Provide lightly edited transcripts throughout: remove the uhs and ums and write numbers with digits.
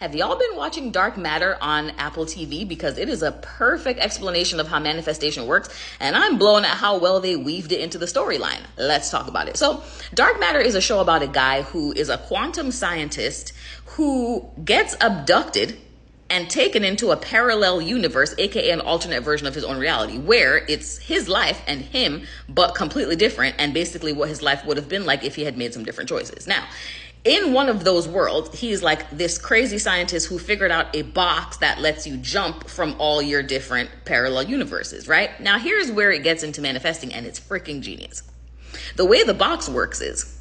Have y'all been watching Dark Matter on Apple TV? Because it is a perfect explanation of how manifestation works, and I'm blown at how well they weaved it into the storyline. Let's talk about it. So, Dark Matter is a show about a guy who is a quantum scientist who gets abducted and taken into a parallel universe, aka an alternate version of his own reality, where it's his life and him, but completely different, and basically what his life would have been like if he had made some different choices. Now, in one of those worlds, he's like this crazy scientist who figured out a box that lets you jump from all your different parallel universes, right? Now, here's where it gets into manifesting, and it's freaking genius. The way the box works is,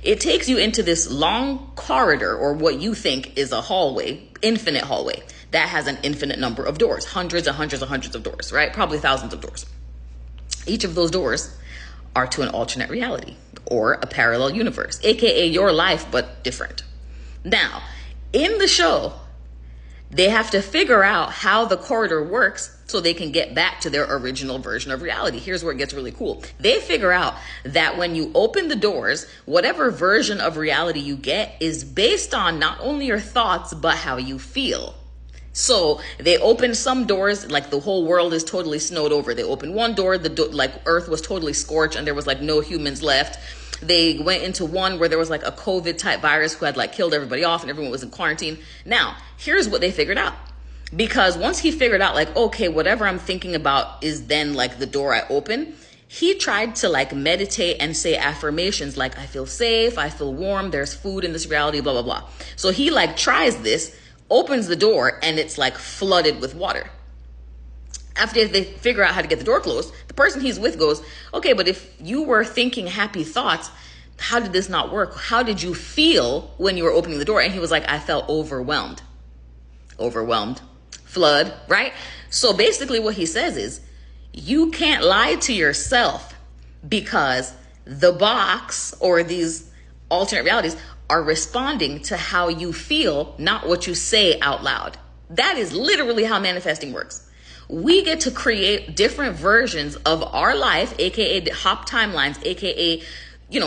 it takes you into this long corridor, or what you think is a hallway, infinite hallway, that has an infinite number of doors, hundreds and hundreds and hundreds of doors, right? Probably thousands of doors. Each of those doors are to an alternate reality or a parallel universe, aka your life, but different. Now, in the show, they have to figure out how the corridor works so they can get back to their original version of reality. Here's where it gets really cool. They figure out that when you open the doors, whatever version of reality you get is based on not only your thoughts, but how you feel. So they open some doors, like the whole world is totally snowed over. They opened one door, like Earth was totally scorched and there was like no humans left. They went into one where there was like a COVID type virus who had like killed everybody off and everyone was in quarantine. Now, here's what they figured out. Because once he figured out like, okay, whatever I'm thinking about is then like the door I open, he tried to like meditate and say affirmations like, I feel safe, I feel warm, there's food in this reality, blah, blah, blah. So he like tries this, opens the door, and it's like flooded with water. After they figure out how to get the door closed, the person he's with goes, okay, but if you were thinking happy thoughts, how did this not work? How did you feel when you were opening the door? And he was like, I felt overwhelmed. Overwhelmed. Flood, right? So basically what he says is, you can't lie to yourself because the box or these alternate realities are responding to how you feel, not what you say out loud. That is literally how manifesting works. We get to create different versions of our life, aka hop timelines, aka,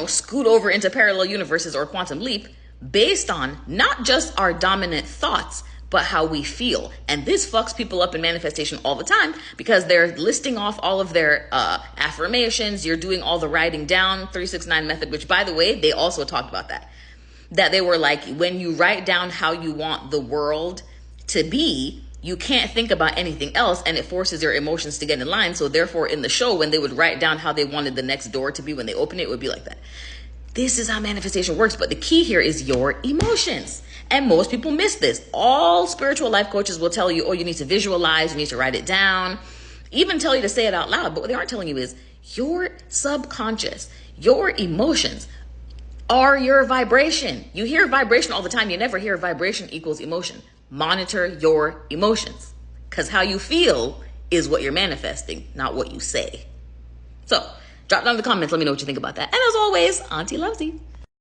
scoot over into parallel universes or quantum leap, based on not just our dominant thoughts, but how we feel. And this fucks people up in manifestation all the time because they're listing off all of their affirmations. You're doing all the writing down, 369 method, which by the way, they also talked about that they were like, when you write down how you want the world to be, you can't think about anything else, and it forces your emotions to get in line. So therefore, in the show, when they would write down how they wanted the next door to be when they open it, it would be like that. This is how manifestation works, but the key here is your emotions. And most people miss this. All spiritual life coaches will tell you, oh, you need to visualize, you need to write it down, even tell you to say it out loud. But what they aren't telling you is your subconscious, your emotions are your vibration. You hear vibration all the time. You never hear vibration equals emotion. Monitor your emotions, because how you feel is what you're manifesting, not what you say. So drop down in the comments. Let me know what you think about that. And as always, Auntie loves you.